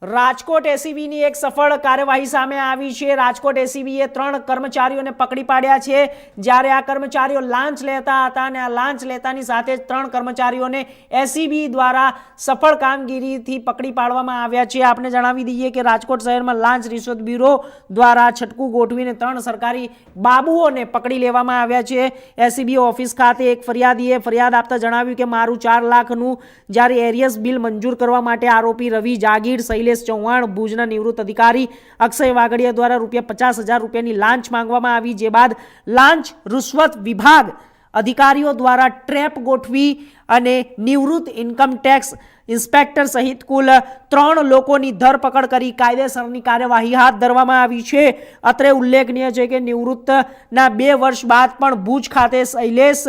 રાજકોટ એસીબીની એક સફળ કાર્યવાહી સામે આવી છે। રાજકોટ એસીબીએ 3 કર્મચારીઓને પકડી પાડ્યા છે। જ્યારે આ કર્મચારીઓ લાંચ લેતા હતા અને આ લાંચ લેતાની સાથે જ 3 કર્મચારીઓને એસીબી દ્વારા સફળ કામગીરીથી પકડી પાડવામાં આવ્યા છે। આપને જણાવી દઈએ કે રાજકોટ શહેરમાં લાંચ રિશ્વત બ્યુરો દ્વારા છટકું ગોઠવીને 3 સરકારી બાબુઓને પકડી લેવામાં આવ્યા છે। એસીબી ઓફિસ ખાતે એક ફરિયાદીએ ફરિયાદ આપતા જણાવ્યું કે મારું 4 લાખનું જ્યારે એરિયસ બિલ મંજૂર કરવા માટે આરોપી રવિ જાગીર શૈલેષ ચૌહાણ ભુજના નિવૃત્ત અધિકારી અક્ષય વાગડિયા દ્વારા ₹50,000 રૂપિયાની લાંચ માંગવામાં આવી। જે બાદ લાંચ રૂશ્વત વિભાગ અધિકારીઓ દ્વારા ટ્રેપ ગોઠવી અને નિવૃત્ત ઇન્કમ ટેક્સ ઇન્સ્પેક્ટર સહિત કુલ 3 લોકોની ધરપકડ કરી કાયદેસરની કાર્યવાહી હાથ ધરવામાં આવી છે। અત્રે ઉલ્લેખનીય છે કે નિવૃત્તના 2 વર્ષ બાદ પણ ભુજ ખાતે શૈલેષ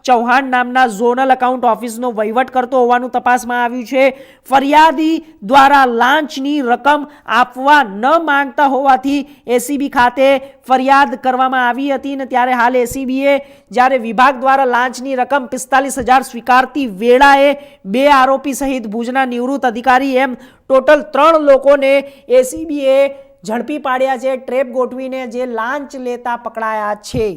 ચૌહાણ નામના ઝોનલ એકાઉન્ટ ઓફિસનો વહીવટ કરતો હોવાનું તપાસમાં આવ્યું છે। ફરિયાદી દ્વારા લાંચની રકમ આપવા ન માંગતા હોવાથી એસીબી ખાતે ફરિયાદ કરવામાં આવી હતી અને ત્યારે હાલ એસીબીએ જ્યારે વિભાગ દ્વારા લાંચની રકમ 45,000 સ્વીકારતી વેળાએ 2 આરોપી સહિત ભુજના નિવૃત્ત અધિકારી એમ ટોટલ 3 લોકોને એસીબીએ ઝડપી પાડ્યા છે। ટ્રેપ ગોઠવીને જે લાંચ લેતા પકડાયા છે।